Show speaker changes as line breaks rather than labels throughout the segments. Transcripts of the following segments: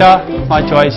Bata, my choice.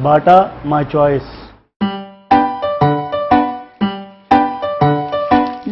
Bata, my choice.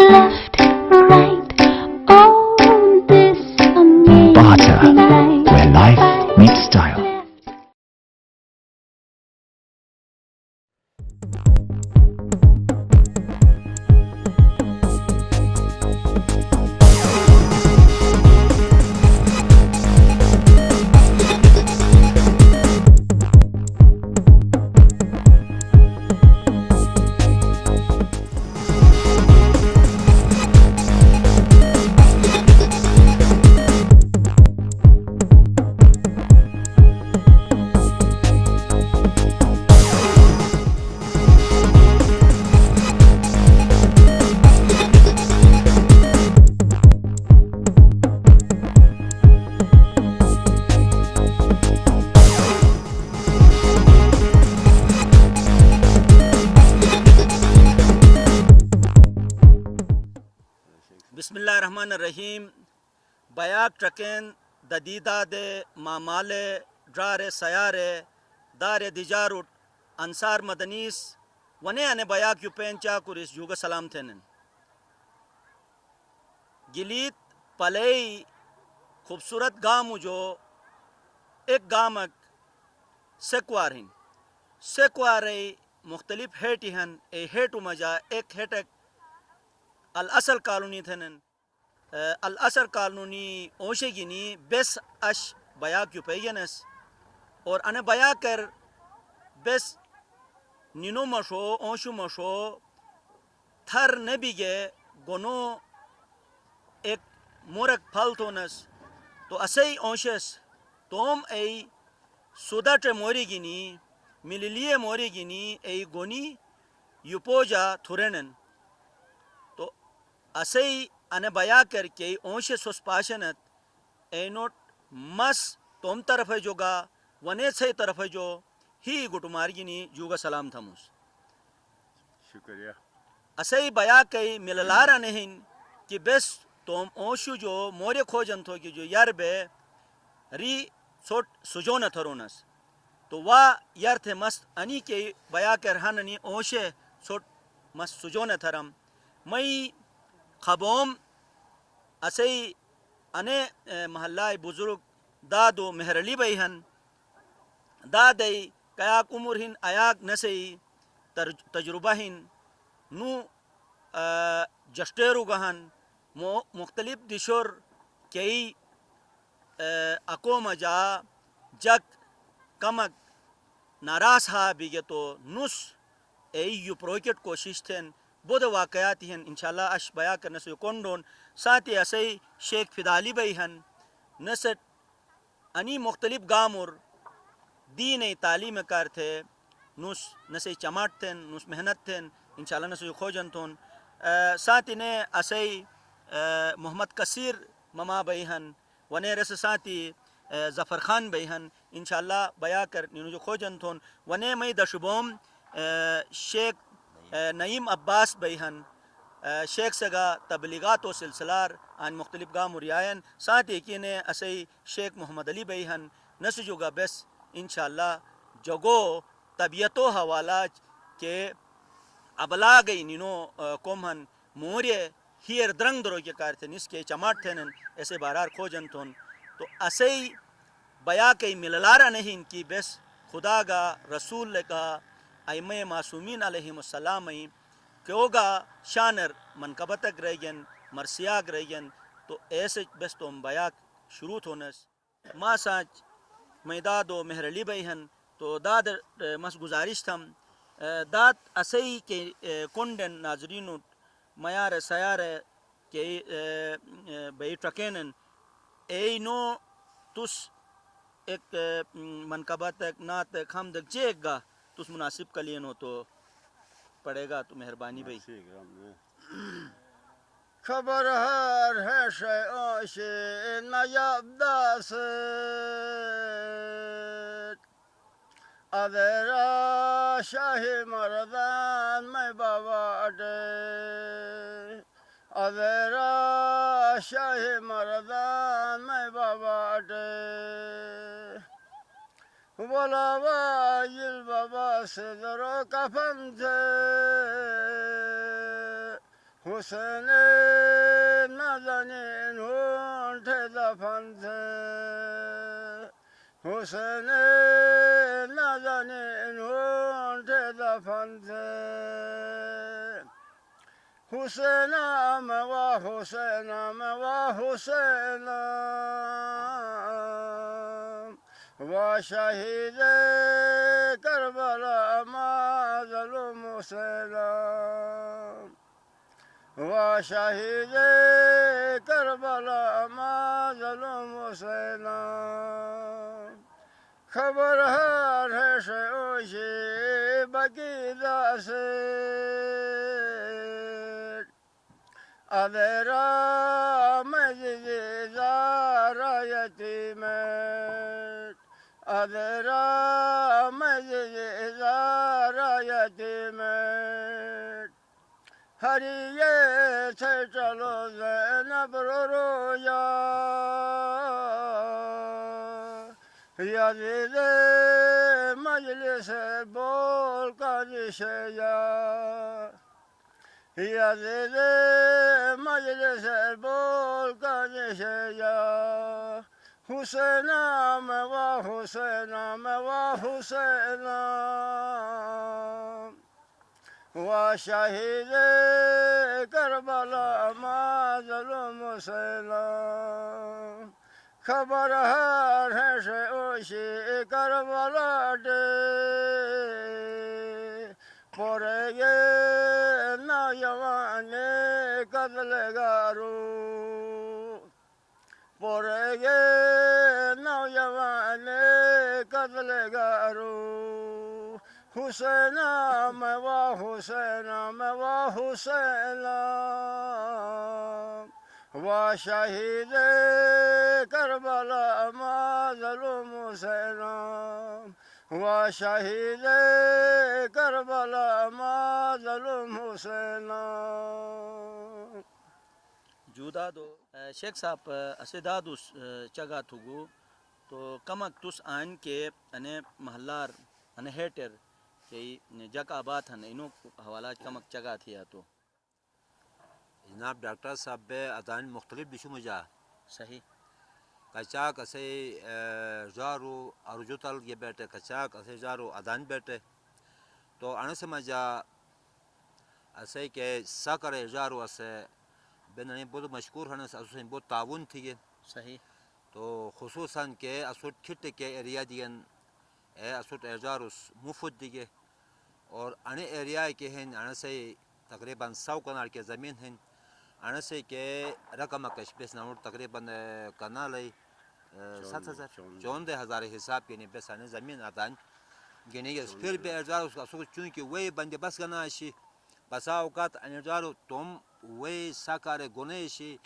left right oh this amazing
Bata,
life
where life meets style.
بسم اللہ الرحمن الرحیم بیاک ٹرکین ددیدہ دے مامالے drawer سیارے دار دیجاروٹ انصار مدنیس ونے انے بیاک یو پینچا کورس جوگا سلام تھینن گلیت پلئی خوبصورت گامو جو ایک گامک سیکوار ہن سیکوارے مختلف ہیٹی ہن اے ہیٹو مجا ایک ہیٹک الاصل کالونی تھنن الاصل کالونی اوشے گینی بیس اش بیاک یو پیگنس اور انا بیاکر بیس نینو مشو اوشو مشو تھر نبیگے گونو ایک مورک پھل تونس تو اسی اوشس توم ای سودا ٹے موری گینی ملیلیے موری گینی ای گونی یو پوجا تھورنن تو اسی انا بیا کر کے اونشے سوس پاشنت اینوٹ مس توم طرف جوگا ونے سے طرف جو ہی گٹو مارگینی جوگا سلام تھموس
شکریہ
اسی بیا کئی مللارا نہیں کہ بس توم اونشو جو مورے کھوجن تھو کہ جو یار بے ری سوٹ سجون تھرونس تو وا یار تھے مست انی کے بیا کر ہننی اونشے سوٹ مست سجون تھرم مئی خبوم اسی انے محلہ بزرگ دادو مہرلی بئی ہن دادئی کیاک عمر ہن ایاک نسی تجربہ ہن نو جسٹیرو گہن مختلف دشور کئی اکوم جا جک کمک ناراض ہا بیگے تو نس ای یو پروکٹ کوشش تھن بود واقعاتی ہیں انشاءاللہ اش بیا کرنے سے کونڈون ساتھی اسی شیخ فدالی بئی ہن نسٹ انی مختلف گامور دین تعلیم کار تھے نس نسی چماٹ تھن نس محنت تھن انشاءاللہ نسی خوجن تھن ساتھی نے اسی محمد کثیر مما بئی ہن ونے رس ساتھی ظفر خان بئی ہن انشاءاللہ بیا کر نینو جو خوجن تھن ونے مئی دشبوم شیخ نعیم عباس بئی ہن شیخ سگا تبلیغات و سلسلار آن مختلف گام ریائن ساتھ ایکینے اسی شیخ محمد علی بئی ہن نس جوگا بس انشاءاللہ جگو طبیعتو حوالہ کے ابلا گئی نینو کوم ہن موریے ہیر درنگ درو کے کار تھے نس کے چماٹ تھینن ایسے بارار کھوجن تھن تو اسی بیا کئی مللارا نہیں کی بس خدا گا رسول لکا ائمہ معصومین علیہم السلام کیوگا شانر منقبتک رہگن مرسیاگ رہگن تو ایسے بس تو بیاک شروع تھونس ما سانچ میداد و مہرلی بئی ہن تو داد مس گزارش تھم داد اسی کے کنڈن ناظرین میار سیار کے بئی ٹرکینن ای نو تس ایک منقبت ایک نعت ایک حمد ایک جیک گا تس مناسب کلین ہو تو پڑے گا تو مہربانی بھائی
خبر ہر ہے شیعش نیاب داست ادرا شاہ مردان میں بابا اٹے ادرا شاہ مردان میں بابا اٹے بولا واجل بابا صدر و کفن تھے حسین نازنین ہونٹ دفن تھے حسین نازنین ہونٹ دفن تھے حسین موا حسین موا حسین و شہید کربلا ما ظلم حسین و شہید کربلا ما ظلم حسین خبر ہر ہے شیوشی بقیدہ سے ادرا مجد زارا یتیمت ادرا مجد زارا یتیمت ہریے سے چلو زینب رو رویا یزید مجلس بول کا جشیا یزید مجلس بول کا جشیا حسین موا حسین موا حسین و شہید کربلا ما ظلم حسین خبر ہر ہے شیوشی کربلا ڈے پورے گے نوجوان قتل گارو پورے گے نوجوان قتل گارو حسین موا حسین موا حسین و شہید کربلا ما ظلم حسین و شہید کربلا ما ظلم حسین
جودا دو شیخ صاحب اسدادوس چگا تھوگو تو کمک تس آن کے انے محلار انے ہیٹر کہ جک آباد ہن انو حوالہ کمک چگا تھیا تو
جناب ڈاکٹر صاحب بے ادان مختلف بشو مجا
صحیح
کچاک اسے جارو ارجوتل یہ بیٹے کچاک اسے جارو ادان بیٹے تو انے سے مجا اسے کہ ساکر جارو اسے بنانی بہت مشکور ہن اسے بہت تعاون تھی
صحیح
تو خصوصاً کہ اسوٹ کھٹ کے ایریا دیگن اسوٹ ایجاروس مفت دیگے اور انے ایریا کے ہیں انے سے تقریباً 100 کنال کے زمین ہیں انے سے کہ رقم کش بس نامور تقریباً کنال 7,000 حساب کے نہیں بس انے زمین آدان گنے گے پھر بھی ایجاروس کا سوچ چونکہ وہی بندے بس گنا شی بسا اوقات ایجارو تم وہی ساکار گنے شی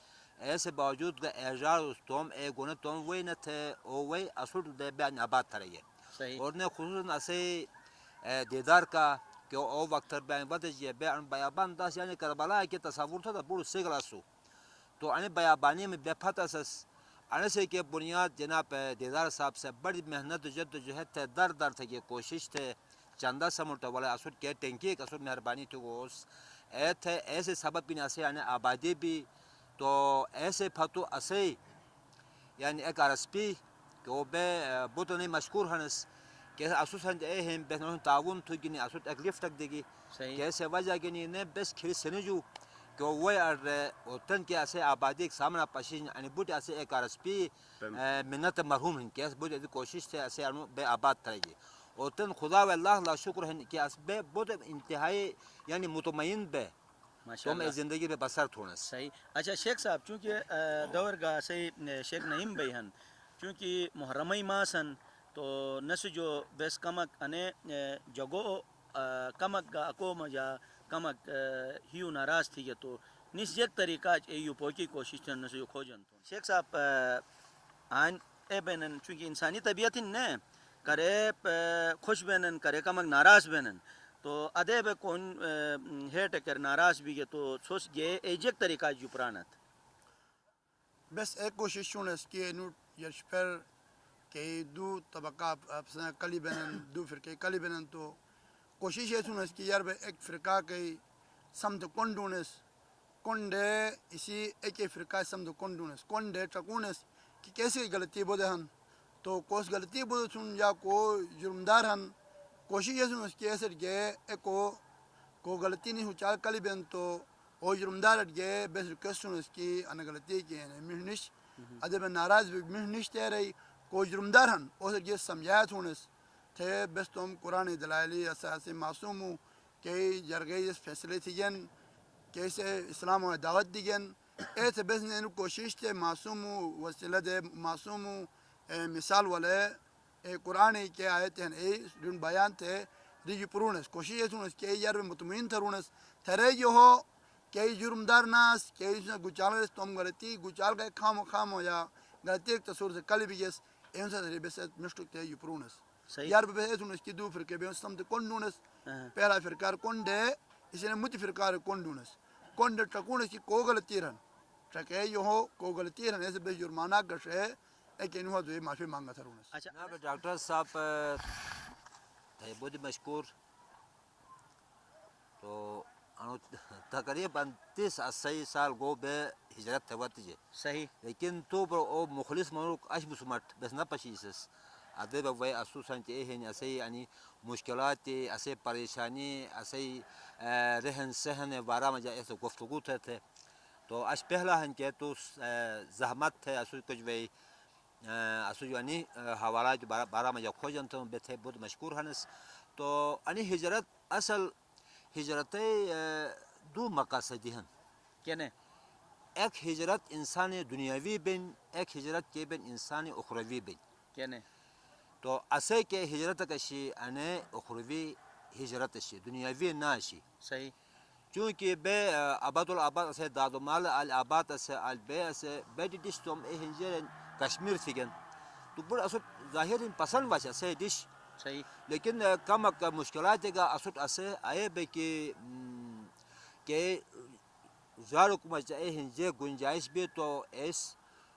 ایسے باوجود کہ ایجاروس تم گنے تم وہی نہ تھے اور وہی اصول دے بیان آباد تھا رہی ہے اور نے خصوصاً اسے دیدار کا کہ او وقت بیان بدجیے بیان بیابان داس یعنی کربلا کے تصور تھا بڑو سگلاسو تو انے بیابانی میں بے فتاسس انے سے کہ بنیاد جناب دیدار صاحب سے بڑی محنت جدوجہد تھے در در تھے کہ کوشش تھے چندہ سمرتا والا اصول کے ٹینکی ایک اصول مہربانی تھی وہ تھے ایسے سبب بھی اسے یعنی آبادی بھی تو ایسے پھتو اسے یعنی ایک RSP کہ وہ بے بہت نہیں مشکور ہنس کہ اسوساً ہیں بہنوں تعاون تھو گنی اسوت تکلیف تک دیگی کیسے وجہ گنی نے بس کھری سنجو کہ وہ اوتن کے اسے آبادی ایک سامنا پشین یعنی بوٹ اسے ایک RSP منت مرحوم ہیں کہ بوٹ کوشش تھے اسے بے آباد تھے اوتن خدا و اللہ لا شکر ہے کہ اس بے بہت انتہائی یعنی مطمئن بے تم زندگی میں بسر تھوڑا
صحیح اچھا شیخ صاحب چونکہ دور گا صحیح شیخ نعیم بھائی ہن چونکہ محرمی ماسن تو نس جو بیس کمک انے جگو کمک گا اکو مجا کمک ہیو ناراض تھی گیا تو نیس یک طریقہ ایو پوکی کوشش تن نسو کھوجن تو شیخ صاحب آن اے بینن چونکہ انسانی طبیعت نے کرے خوش بینن کرے کمک ناراض بینن تو ادے بے کون ہیٹ کر ناراض بھی تو سوس گے ایجک طریقہ جو پرانت
بس ایک کوشش چون اس کی نو یشپر کہ دو طبقہ اپنا کلی بینن دو فرقے کلی بینن تو کوشش یہ چون اس کی یار ایک فرقہ کے سمت کنڈونس کنڈے اسی ایک فرقہ سمت کنڈونس کنڈے چکونس کہ کیسے غلطی بودے ہن تو کوس غلطی بودے چون یا کو جرمدار ہن کوشش یہ چون اس کی ایسے گئے ایک کو غلطی نہیں ہو چال کلی بین تو او جرمدار گئے بس ریکویسٹ چون اس کی ان غلطی کی ہے مہنش ادب ناراض مہنش تے رہی کو جرمدار ہن اسے یہ سمجھایا چونس تھے بس تم قرآن دلائلی اساسی معصوم ہوں کہ جرگے اس فیصلے تھی جن کیسے اسلام و دعوت دیگن ایسے بس نے کوشش تے معصوم وسیلہ دے معصوم مثال والے قرآن کے آیت ہیں دن بیان تھے ریجی پرونس کوشش یہ سنس کہ یار مطمئن تھرونس تھرے جو ہو کہ جرمدار ناس کہ اس نے گچال تم غلطی گچال گئے خام ہو یا غلطی ایک تصور سے کل بھی جس این سے بس مشتق تھے یہ پرونس یار بس سنس کی دو فرقے بے سمت کنڈونس پہلا فرقار کنڈے اس نے مت فرقار کنڈونس کنڈ ٹکونس کی کو غلطی رہن ٹکے یہ ہو کو غلطی رہن ایسے بے جرمانہ گشے ایک انہوں تو معافی مانگا تھا رونس
جناب ڈاکٹر صاحب تھے بہت مشکور تو تقریباً 30-80 سال گو بے ہجرت تھے وقتی
صحیح
لیکن تو پر او مخلص منوک اش بسمت بس نہ پشیسس ادے بوے اسوسن تے ہیں اسے یعنی مشکلات اسے پریشانی اسے رہن سہن بارہ میں ایسے گفتگو تھے تو اش پہلا ہن کہ تو زحمت تھے اسو کچھ وے اسو یعنی حوالات بارہ میں کھوجن تو بے بہت مشکور ہنس تو انی ہجرت اصل ہجرت دو مقاصد ہیں
کہنے
ایک ہجرت انسانی دنیاوی بین ایک ہجرت کے بین انسانی اخروی بین
کہنے
تو اسے کہ ہجرت کشی انے اخروی ہجرت شی دنیاوی ناشی
صحیح
چونکہ بے آباد الآباد اسے دادمال الآباد اسے البے اسے بے ڈش تم ہنجر کشمیر تھیگن تو بڑا اسے ظاہر پسند واچ اسے ڈش
صحیح
لیکن کم مشکلات کا اسٹ اسے آئے بے کہ زار حکومت چاہے ہنجے گنجائش بھی تو ایس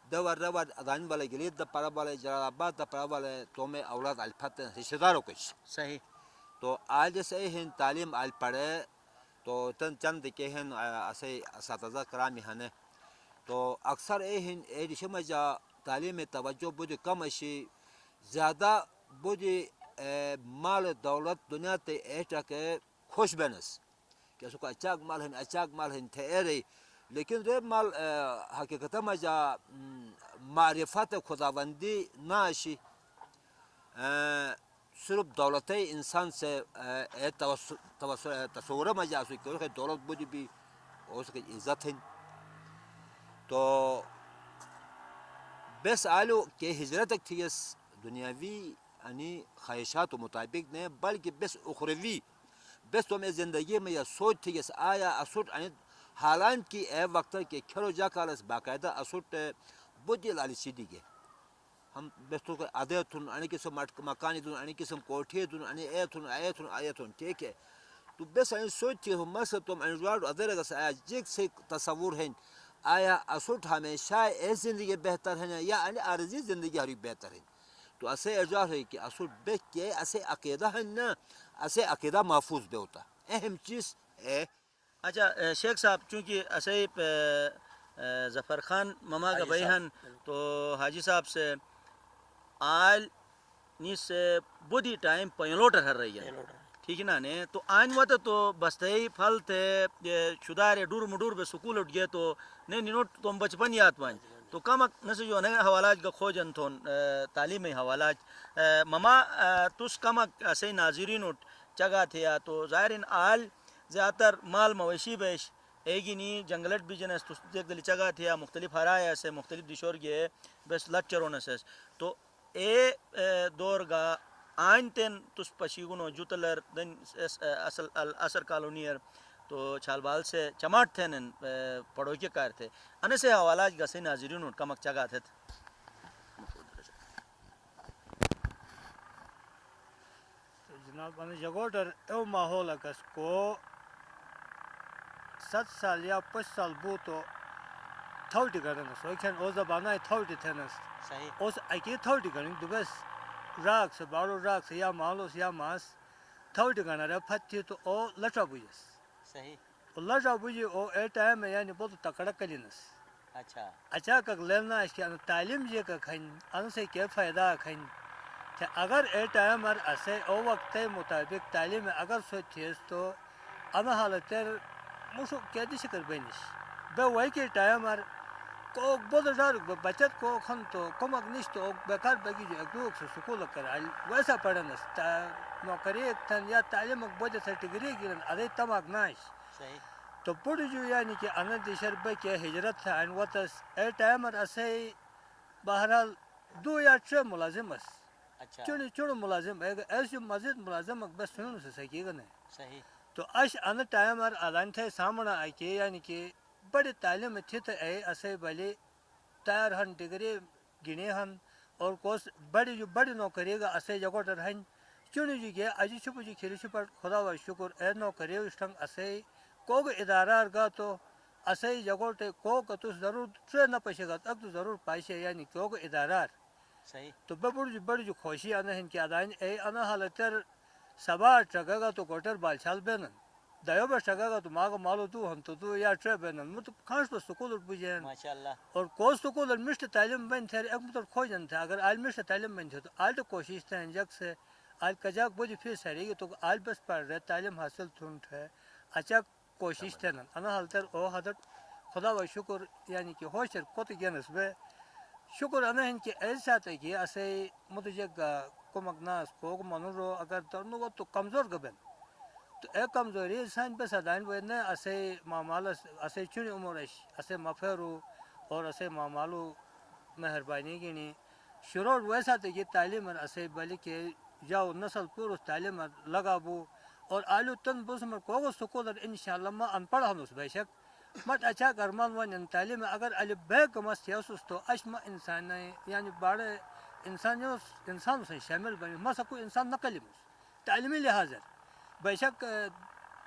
دور ادان والے گلید دا پارا والے جلال آباد دا پارا والے تو میں اولاد الفت رشتہ داروں کچھ
صحیح
تو آج جیسے ہن تعلیم آل پڑھے تو تن چند کے ہن اسے اساتذہ کرامی ہن تو اکثر اے ہن اے رشم جا تعلیم توجہ بود کم اشی زیادہ بود مال دولت دنیا تے ایٹا کے خوش بنس کہ اس کو اچاک مال ہن تھے لیکن رے مال حقیقت میں جا معرفت خداوندی ناشی صرف دولت انسان سے تصور میں جا سکتے کہ دولت بودی بھی اس کی عزت ہے تو بس آلو کہ ہجرت تھی اس دنیاوی یعنی خواہشات و مطابق نہیں بلکہ بس اخروی بس تو میں زندگی میں یہ سوچ تھی کہ آیا اسوٹ یعنی حالان کی اے وقت کے کھلو جا کالس باقاعدہ اسوٹ بودی لالی سیدھی گے ہم بس تو آدھے تھن انی قسم مکانی دون انی قسم کوٹھی دون انی اے تھن ٹھیک ہے تو بس انی سوچ تھی ہم مس تم انی روڈ ادھر گس آیا جگ سے تصور ہیں آیا اسوٹ ہمیشہ اے زندگی بہتر ہے یا انی عارضی زندگی ہری بہتر ہے تو اسے ارجاع ہے کہ اسوٹ بے کے اسے عقیدہ ہے نا اسے عقیدہ محفوظ بے ہوتا اہم چیز ہے
اچھا شیخ صاحب چونکہ اسے ظفر خان مما کا بیان تو حاجی صاحب سے آل نی سے بودی ٹائم پینلوٹر ہر رہی ہے ٹھیک ہے نا نے تو آئین وقت تو بستئی پھل تھے شدار ڈور مڈور بے سکول اٹھ گئے تو نہیں نینوٹ تم بچپن یاد پائیں تو کم نسے جو ہے حوالات کا کھوجن تھون تعلیمی حوالات مما تس کم اسے ناظرین اٹھ جگہ تھیا تو ظاہرین آل زیادہ تر مال مویشی بیش ایگی نی جنگلٹ بھی جنس تو دیکھ دلی جگہ تھیا مختلف ہرایا سے مختلف دشور گئے بس لچرون سے تو اے دور گا آئین تین تس پشیگونو جوتلر دن اصل کالونیر تو چھالبال سے چماٹ تھے نن پڑو کے کار تھے انے سے حوالہ گسے ناظرین ان کمک چگا تھے
جناب انا جگوٹر او ماحول اکس کو 7 سال یا 5 سال بو تو تھوٹی کرن سو کھن او زبانہ تھوٹی تھنس
صحیح
اس اکی تھوٹی کرن دبس راک سے بارو راک سے یا مالوس یا ماس تھوٹی کرن ر پھتی تو او لٹا بوجس
صحیح
اللہ جا بوجی او اے ٹائم یعنی بہت تکڑا کلینس
اچھا
اچھا کہ لینا اس کی تعلیم یہ کہ کھن ان سے کیا فائدہ کھن کہ اگر اے ٹائم ار اسے او وقت مطابق تعلیم اگر سوچیس تو انا حالت مشو کیا دی شکر بینش بے وای کے ٹائم ار کو بہت دار بچت کو کھن تو کم اگنش تو بیکار بگی جو ایک دو سکول کر ویسا پڑھنس نوکری تن یا تعلیم بہت سرٹیفکیٹ گرن ادے تماک ناش
صحیح
تو پوری جو یعنی کہ انا دیشر بے کہ ہجرت تھا ان وقت اے ٹائم ار اسے بہرحال 2 یا 3 ملازم اس
اچھا
چونی چونی ملازم ایسے مزید ملازم بس سنوں سے سکی گنے
صحیح
تو اش ان ٹائم ار ادان تھے سامنے آئی کہ یعنی کہ بڑی تعلیم تھی تو اے اسے بلی تیار ہن ڈگری گنے ہن اور کوس بڑی جو بڑی نوکری گا اسے جگوٹر ہن چونی جی کے اجی چھپ جی کھیری چھپ خدا و شکر اے نوکری اسٹنگ اسے کو ادارہ گا تو اسے جگوٹے کو تو ضرور ٹرین نہ پشے گا تک تو ضرور پائشے یعنی کو ادارہ
صحیح
تو بڑی جو خوشی آنا ہے کہ ادائن اے انا حالتر سبا ٹگا گا تو کوٹر بالچال بینن دیو بس ٹگا گا تو ماگو مالو تو ہم تو یا ٹرے بینن مطلب خاص پر سکول بجین
ماشاءاللہ
اور کو سکول مشت تعلیم بین تھے ایک مطلب کھوجن تھا اگر آل مشت تعلیم بین تھے تو آل تو کوشش تھا جگ سے آل کجاک بوجھ پھر سہری تو آل بس پڑھ رہے تعلیم حاصل تھونٹ ہے اچھا کوشش تھے نا انا حالتر او حضرت خدا و شکر یعنی کہ ہوشر کوت گینس بے شکر انا ہیں کہ ایسا تھا کہ اسے متجگ کمک ناس کو منورو اگر ترنو تو کمزور گبن تو اے کمزوری سان بس ادائن وہ نے اسے معاملہ اسے چنی عمرش اسے مفرو اور اسے معاملو مہربانی گنی شروع ویسا تھا کہ تعلیم اسے بلی کہ جاؤ نسل پورس تعلیم لگا بو اور آلو تن بس مر کو سکول انشاءاللہ ما ان پڑھ ہنوس بے شک مت اچھا کرمان ون تعلیم اگر علی بیگ مس تھیسس تو اشما انسان یعنی بڑے انسان سے شامل بنی مسا کوئی انسان نہ کلمس تعلیمی لحاظ بے شک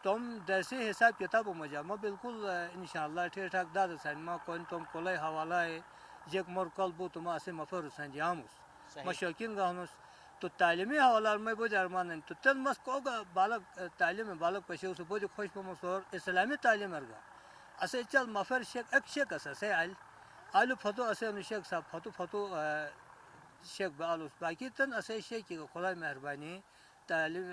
تم جیسے حساب کتاب مجھا ما بالکل انشاءاللہ ٹھیک ٹھاک داد سان ما کون تم کولے حوالہ ہے جیک مر قلبو تو ما اسے مفر سان جامس ما شوقین گاہنس تو تعلیمی حوالہ میں بہت ارمان ہے تو تن مس کو بالغ تعلیم بالغ پشے اسے بہت خوش پمس اور اسلامی تعلیم ارگا اسے چل مفر شیخ ایک شیخ اسے آلو فتو اسے شیخ صاحب فتو شیخ بالوس باقی تن اسے شیخ کی خدا مہربانی تعلیم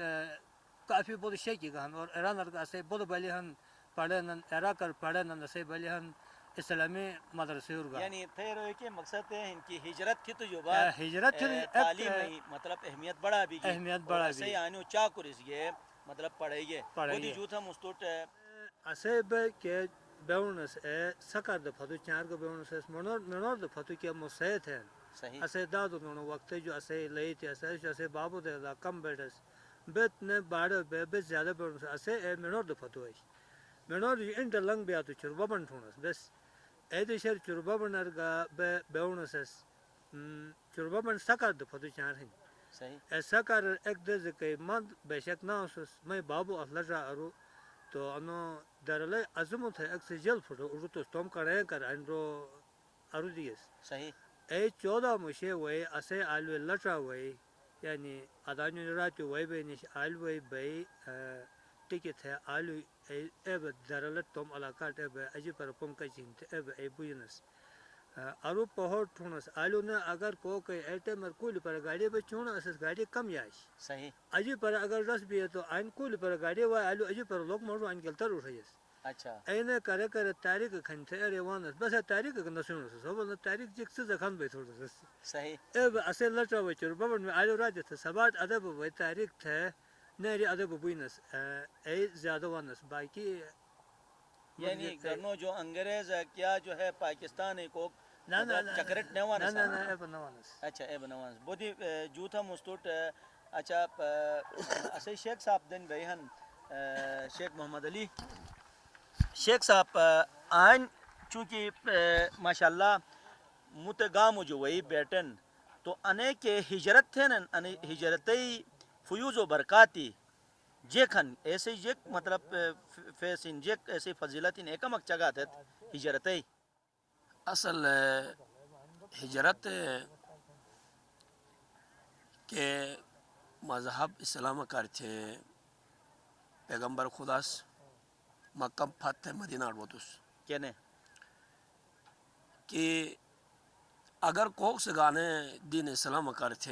کافی بہت شیخ کی گہن اور ایران ارگا اسے بہت بلی ہن پڑھے نن ایرا کر پڑھے نن اسے بلی ہن اسلامی مدرسے ارگا
یعنی پھر کہ مقصد ہے ان کی ہجرت تھی تو جو بات
ہجرت
تعلیم میں مطلب اہمیت بڑھا بھی
اہمیت بڑھا بھی
صحیح آنو چاہ کرس یہ مطلب پڑھے گے
پڑھے
جو تھا مستوٹ
اسے بے کہ بیونس اے سکر د فتو چار کو بیونس اس منور د فتو کہ مسیت ہے
صحیح
اسے دادو نو وقت جو اسے لئی تھی اسے بابو دے کم بیٹس بیت نے باڑ بے زیادہ بیونس اسے اے منور د فتو ہے منور انٹ لنگ بیا تو چربا بن ٹھونس بس اے د شر چربا بنر گا بے بیونس اس چربا بن سکر د فتو چار ہیں
صحیح
اے سکر ایک دز کہ مند بے شک نہ اس میں بابو اللہ را ارو تو انو درلے عظمت ہے ایک سے جل پھٹو ارو تو تم کرے کر انرو ارو دیس
صحیح
اے 14 مشے وے اسے آلو لٹا وے یعنی ادانو راتو وے بے نش آلو وے بے ٹکٹ ہے آلو اے درلے تم علاقہ تے اجی پر پم کا چنت اے بوجنس ارو پہوڑ ٹھونس آلو نے اگر کو کہ ایٹے مر کول پر گاڑی بے چونا اس گاڑی کم یاش
صحیح
اجی پر اگر رس بھی ہے تو ان کول پر گاڑی وا آلو اجی پر لوگ مرو ان گلتر اٹھیس
اچھا
اینے کرے کرے تاریخ کھن تھے ریوانس بس تاریخ نسون سو بول تاریخ جک سے کھن بے تھوڑا
صحیح
اے اصل لٹا وچر بابن میں آلو راج تھا سبات ادب و تاریخ تھے نری ادب بوینس اے زیادہ وانس باقی
یعنی گرنو جو انگریز کیا جو ہے پاکستان کو
نہ نہ
چکرٹ نوانس
نہ اے بنوانس
اچھا اے بنوانس بودی جو تھا مستوٹ اچھا اسے شیخ صاحب دن بیہن شیخ محمد علی شیخ صاحب آن چونکہ ماشاءاللہ متگام جو وہی بیٹن تو انے کے ہجرت تھے نا ہجرتی فیوز و برکاتی جیکھن ایسے جیک مطلب فیسن جیک ایسی فضیلتین ایکمک چگا تھے ہجرتی
اصل ہجرت کے مذہب اسلام کرتے پیغمبر خداس مکم فتح مدینہ روتس
کہنے
کہ اگر کوک سے گانے دین اسلام کرتے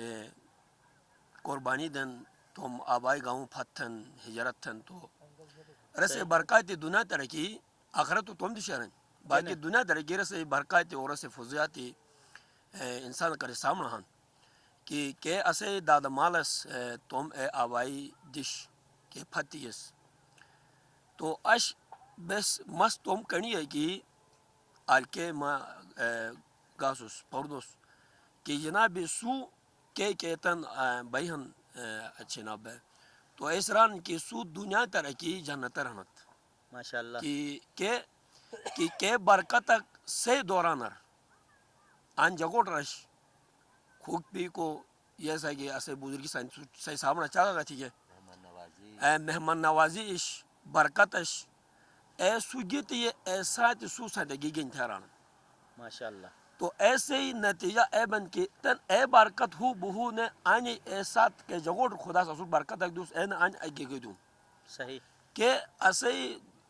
قربانی دن تم آبائی گاؤں فتن ہجرت تھن تو رسے برکاتی دنیا ترقی آخرت تو تم دشارن باقی دنیا ترقی رسے برکاتی اور رسے فضیاتی انسان کرے سامنا ہن کہ اسے داد مالس تم اے آبائی دش کے فتیس تو اش بس مس تم کنی ہے کہ آل کے ما گاسوس پردوس کہ جناب سو کے کہتن بیہن اچھے ناب ہے تو اسران کی سو دنیا ترقی جنت رحمت
ماشاءاللہ
کہ برکت سے دورانر آن جگوٹ رش خوک پی کو یہ سا کہ اسے بزرگی سے سامنا چاہا گا ٹھیک ہے مہمان نوازی اش برکتش اے سوجیت یہ ایسا سو زندگی گن ٹھہرانا
ماشاءاللہ
تو ایسے ہی نتیجہ اے بن کے تن اے برکت ہو بہو نے آنی ایسات کے جگوٹ خدا سا برکت اک دوس این آنی اگے گئی دوں
صحیح
کہ اسے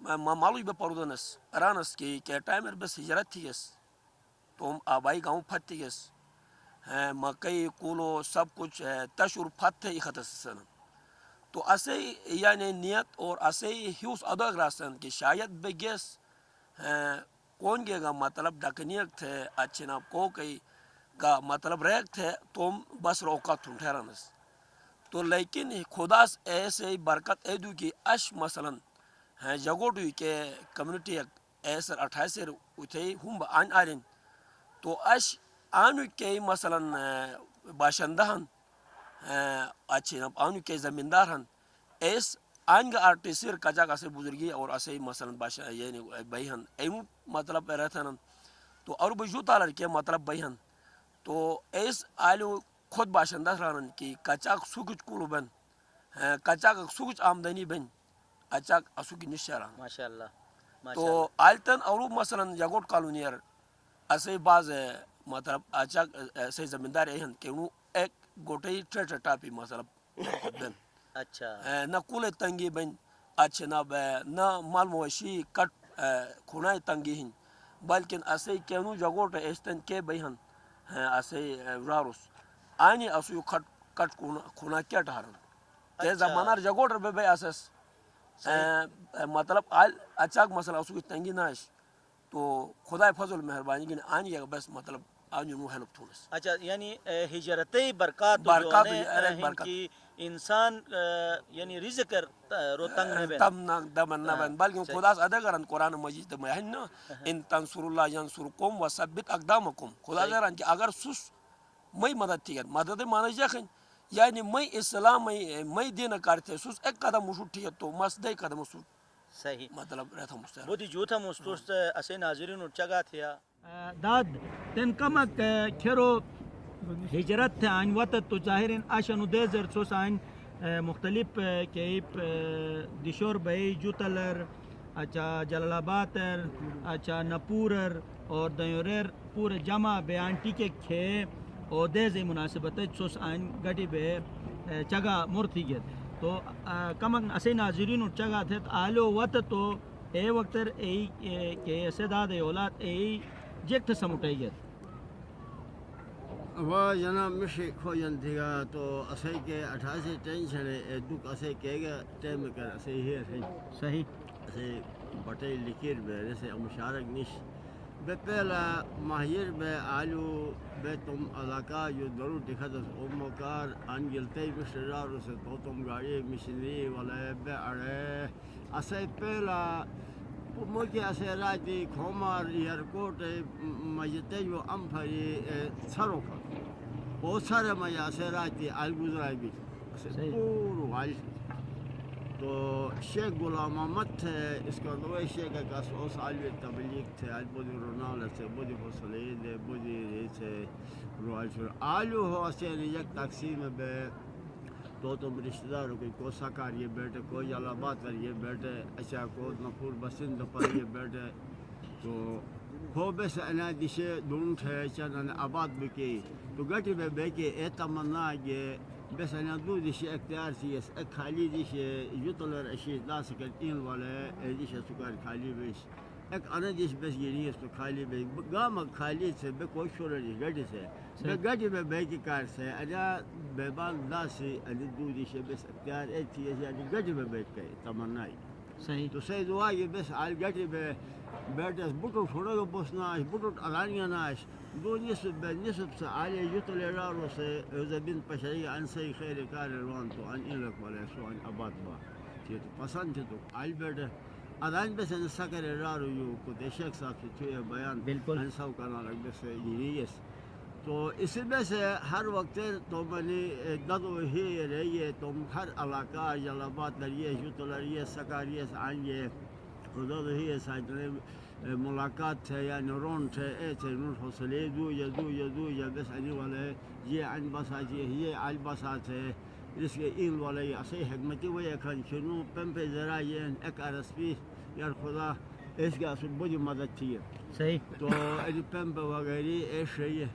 معلوم بے پردونس رانس کی کہ ٹائمر بس ہجرت تھی گس تو ہم آبائی گاؤں پھت تھی گس مکئی کولو سب کچھ تشور پھت تھے اختص سن تو اسے یعنی نیت اور اسے ہیوس اداگ راسن کہ شاید بے گیس کون گے گا مطلب ڈکنیک تھے اچھے نا کو کئی گا مطلب ریک تھے تم بس روکا تھن ٹھہرانس تو لیکن خدا ایسے برکت ایدو کی اش مثلا جگوٹوی کے کمیونٹی ایسر 28 اتھے ہم آن آرین تو اش آنو کے مثلا باشندہن اچھے نا آنو کے زمیندار ہن ایس آنگ آرٹیسر کجاک اسے بزرگی اور اسے مثلا یعنی بیہن ایمو مطلب رہتن تو اور بجو تالر کے مطلب بیہن تو ایس آلو خود باشندہ رانن کی کچاک سوکچ کولو بن کچاک سوکچ آمدنی بن اچاک اسوکی نشاران
ماشاءاللہ
تو آلتن اور مثلا جگوٹ کالونیر اسے بعض مطلب اچاک ایسے زمیندار ایہن کہ انہوں ایک گوٹی ٹریٹر ٹاپی مطلب بن
اچھا
نہ کولے تنگی بن اچھے نہ مال موشی کٹ کھونائی تنگی ہن بلکہ اسے کینو جگوٹ ایستن کے بیہن اسے راروس آنی اسو کٹ کھونا کیا ٹھارن تے زمانار جگوٹ بے بے اسس مطلب اچاک مسئلہ اسو کی تنگی ناش تو خدا فضل مہربانی کی آنی بس مطلب آنی نو ہیلپ تھونس
اچھا یعنی ہجرتی برکات کی انسان یعنی رزق رو تنگ نہ بین
تم نہ دمن نہ بین بلکہ خدا ادا کرن قرآن مجید میں ہے نا ان تنصر اللہ ینصرکم وثبت اقدامکم خدا کرن کہ اگر سس میں مدد تھی مدد مانا جاکن یعنی میں اسلام میں دین کرتے سس ایک قدم اٹھ ٹھیک تو مسدے قدم اٹھ
صحیح
مطلب رہتا مستر
بودی جوتا مستوست اسے ناظرین اٹھگا تھیا داد تن کمک کھیرو ہجرت آن وطت تو ظاہرین آشانو دیزر سوس آن مختلف کیپ دشور بھائی جوتلر اچھا جلال آبادر اچھا نپورر اور دیورر پورے جمع بیان ٹیکے کھے اور دیزے مناسبت سوس آن گٹی بے چگا مورتی گیت تو کمک اسے ناظرین اٹھگا تھے آلو وطت تو اے وقتر ای کہ اسے داد اولاد ای جیکت سموٹائی گیت
وہ جناب مشی کھوجن تھی گا تو اسے کے 88 ٹینشن ہے دکھ اسے کہے گا ٹیم کر اسے ہی ہے
صحیح
اسے بٹے لکیر بے جیسے مشارک نش بے پہلا ماہیر بے آلو بے تم علاقہ جو ضرور دکھا تو امکار انگلتے مشرار سے تو تم گاڑی مشنری والے بے اڑے اسے پہلا مجھے اسے راتی کھومار ایئرپورٹ مجھتے جو امپھری سروں کا وہ سارے مجھے اسے راتی آل گزرائی بھی اسے پورو غالش تو شیخ غلام محمد تھے اس کا دو شیخ کا سوس عالوی تبلیغ تھے آج بودی رونال سے بودی حسلید بودی سے روال شروع آلو ہو اسے یک تقسیم بے تو تم رشتہ داروں کو ساکار یہ بیٹے کو جلال آباد کر یہ بیٹے اچھا کو نفور بسند پر یہ بیٹے تو ہو بس انا دشے ڈونٹ ہے چن آباد بکی تو گٹی بے بے کے اے تمنا یہ بس انا دو دشے اختیار سی اس خالی دشے یوتلر اشی لا سکل این والے دشے سکر خالی بس ایک انا دش بس یہ اس تو خالی بے گام خالی سے بے کوئی شور نہیں گٹی سے بے گٹی بے بے کی کار سے اجا بے بال لا سی ان دو دشے بس اختیار اے تھی یعنی گٹی بے بیٹھ کے تمنا
صحیح
تو صحیح دعا یہ بس آل گٹی بے بیٹس بوٹو چھوڑو بوس ناش بوٹو الانیا ناش دو نسب سے آلے یوتلے رارو سے زبین پشری ان سے خیر کار روان تو ان لک والے سو ان آباد با تو پسند تو آل بیٹ الان بس ان سکر رارو یو کو دیشک صاحب سے بیان
بالکل
ان سو کنا لگ بس یہ تو اس میں سے ہر وقت تو منی ددو ہی رہیے تم ہر علاقہ جلابات لریے یوتلریے سکاریے آنگے خدا ہی سائدنے ملاقات ہے یا نورون تھے اے تھے نور حوصلے دو یا بس آنے والے یہ عن بسا یہ عال بسا تھے اس کے این والے ایسے حکمتی وہ کھان شنو پم پہ ذرا یہ ایک رسپی یار خدا اس کا اصل بڑی مدد تھی
صحیح
تو ادی پم پہ وغیرہ ایش رہی ہے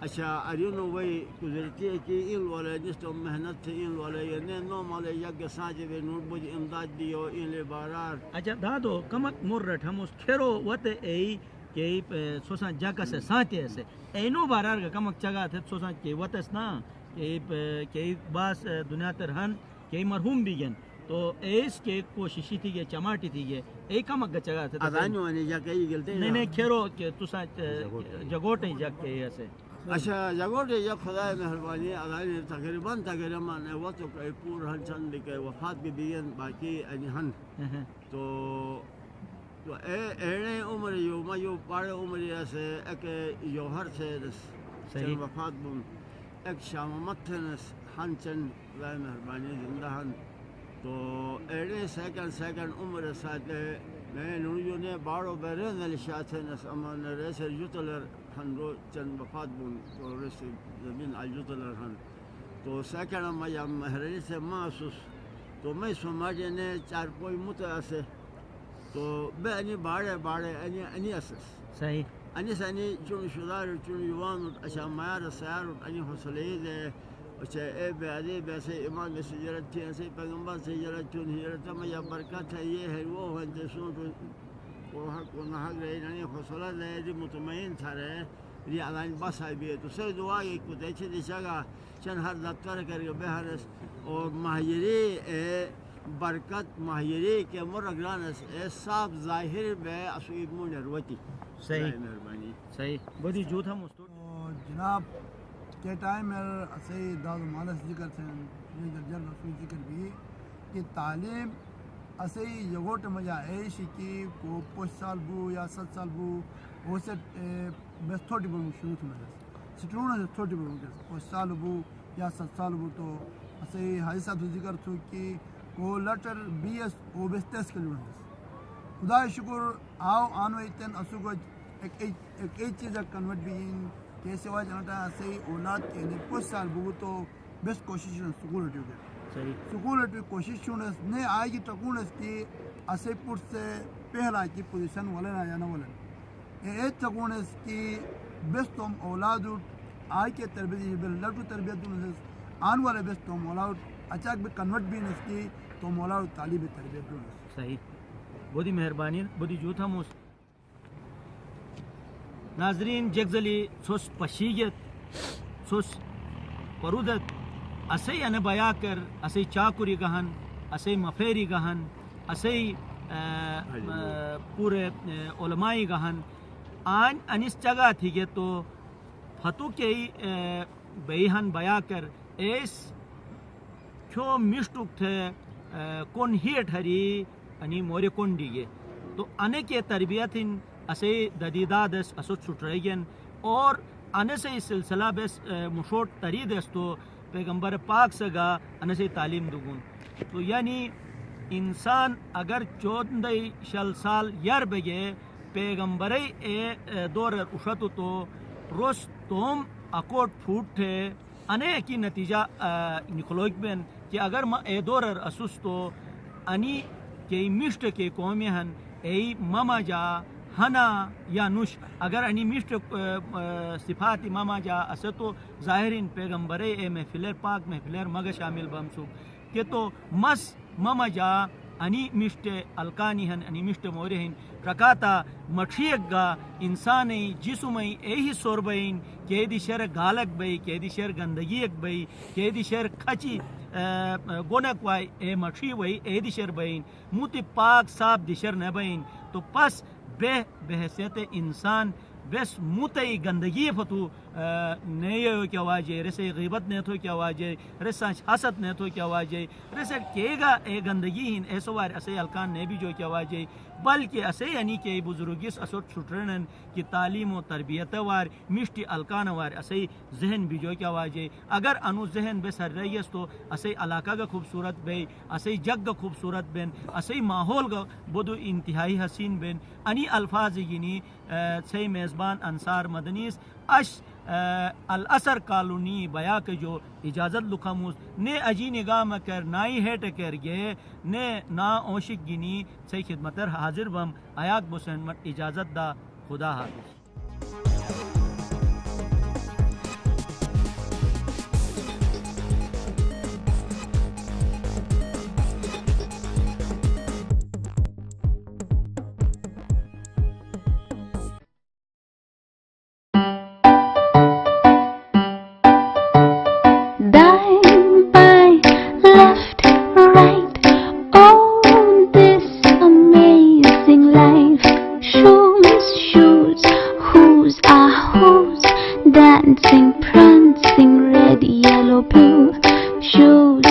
اچھا ارینو وہی گزرتی ہے کہ ان والے جس تو محنت تھے ان والے یہ نے نو مالے یگ ساجے بے نور بج امداد دیو ان لے بارار
اچھا دادو کمک مرٹ ہم اس کھیرو وتے ای کہ سوسان جگہ سے ساتھ سے اینو بارار کا کمک چگا تھے سوسان کہ وتس نا کہ باس دنیا ترہن کہ مرحوم بھی گن تو ایس کے کوششی تھی کہ چماٹی تھی یہ ای کمک چگا تھے
ادانو نے جا کئی گلتے
نہیں کھیرو کہ تسا جگوٹیں جگ کے ایسے
اچھا جگوٹے جب خدا مہربانی ادانی تقریباً وقت پور ہن چند کے وفات کے بیان باقی ہن تو ایڑے عمر یو ما یو پاڑے عمر سے ایک یوہر سے
صحیح
وفات بن ایک شامت تھے ہن چند خدا مہربانی زندہ ہن تو ایڑے سیکنڈ عمر ساتھ میں نوریو نے باڑو بیرے نلشات ہے نس امان ریسر یوتلر ہن رو چند وفات بن تو ریسر زمین آل یوتلر ہن تو سیکنڈ اما یا محرری سے محسوس تو میں سماجی نے چار پوئی متعسے تو بے انی باڑے انی اسس
صحیح
انی سانی چون شدار چون یوان اشا مایار سیار انی حسلی دے اچھا اے بے عدی بے سے امام سے جرت تھی ایسے پیغمبر سے جرت چون ہجرت میں یا برکت ہے یہ ہے وہ ہنتے سون کو حق و نحق رہے یعنی حسلہ دے دی مطمئن تھا رہے یہ علائن بس ہے بھی تو سے دعا ایک کو دیچے دی شگا چند ہر دفتر کر کے بہرس اور ماہیری برکت ماہیری کے مرگرانس اے صاحب ظاہر بے اسویب مون روتی
صحیح
مہربانی
صحیح بڑی جو تھا مستور
جناب کے ٹائم سے داد مالس ذکر تھے جل رسول ذکر بھی کہ تعلیم اسے یگوٹ مجا ایشی کی کو 5 سال بو یا 7 سال بو وہ سے بس تھوڑی بو شروع تھا سٹرون تھوڑی بو 5 سال بو یا 7 سال بو تو اسے حاجی صاحب ذکر تھو کہ کو لیٹر بی ایس او بس ٹیسٹ کر خدا شکر آو آنو اتن اسو کو ایک چیز کنورٹ بھی کیسے وجہ جانتا ہے سے اولاد کے لیے 5 سال بو تو بس کوشش سکول ہٹو گئے
صحیح
سکول ہٹو کوشش نے آئے گی ٹکون اس کی اسے پور سے پہلا کی پوزیشن والے نہ جانا والے ایک ٹکون اس کی بس تم اولاد آئے کے تربیت لٹو تربیت آن والے بس تم اولاد اچانک بھی کنورٹ بھی اس کی تو مولا طالب تربیت
صحیح بودی مہربانی بودی جو تھا موس ناظرین جگزلی سوس پشیگت سوس پرودت اسے ان بیا کر اسے چاکوری گہن اسے مفیری گہن اسے پورے علمائی گہن آن انس جگہ تھی گے تو فتو کے بیہن بیا کر ایس کیوں مشتوک تھے کون ہیٹ ہری انی موری کون دیگے تو انے کے تربیت ان اسے ددیدادس اسود چھٹرائیگن اور انے سے سلسلہ بس مشوٹ ترید اس تو پیغمبر پاک سگا انے سے تعلیم دگون تو یعنی انسان اگر 14 شل سال یر بگے پیغمبرے اے دور اشتو تو روس توم اکوٹ پھوٹ تھے انے کی نتیجہ نکلوک بین کہ اگر ما اے دور اسوس تو انی کہ مشت کے قومی ہن ای ماما جا ہنا یا نوش اگر انی مشت صفات ماما جا اسے ظاہرین پیغمبرے اے محفلر پاک محفلر مگا شامل بمسو کہ تو مس ماما جا انی مشت الکانی ہن انی مشت مورے ہن رکاتا مٹھیک گا انسانی جسمی ایہی سور بین کہ دی شر گالک بئی کہ دی شر گندگی ایک بئی کہ دی شر کھچی گونک وائی اے مٹھی وئی اے دی شر بین موتی پاک صاحب دی شر نبین تو پس بحیثیت انسان بس موتی گندگی فتو نیو کیا واجے رسے غیبت نے تو کیا واجے رسا حسد نے تو کیا واجے رسے کہے اے گندگی ہن ایسو وار اسے الکان نے بھی جو کیا واجے بلکہ اسے یعنی کہ بزرگیس اسو چھٹرنن کی تعلیم و تربیت وار مشتی الکان وار اسے ذہن بھی جو کیا واجے اگر انو ذہن بے سر رئیس تو اسے علاقہ کا خوبصورت بے اسے جگ کا خوبصورت بین اسے ماحول کا بدو انتہائی حسین بین انی الفاظ گینی سے میزبان انصار مدنیس اش الاثر کالونی بیا کے جو اجازت لکھاموس نے اجی نگاہ مکر نائی ہیٹ کر گے نے نا اوشک گینی سے خدمتر حاضر بم آیاک بسن مت اجازت دا خدا حافظ.
Dying by left, right, oh, this amazing life. Shoes, shoes, who's who's dancing, prancing, red, yellow, blue. Shoes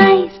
nice,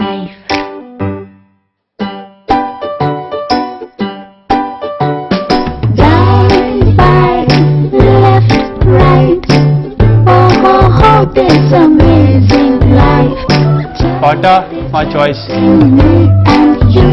life. Dying by left, right, oh, this amazing life.
Pata, my choice.
Me and you,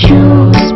Shoes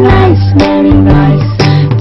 nice, very nice,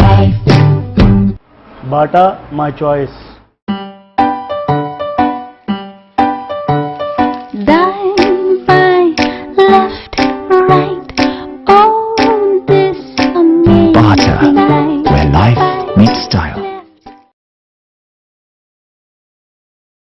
life.
Bata, my choice.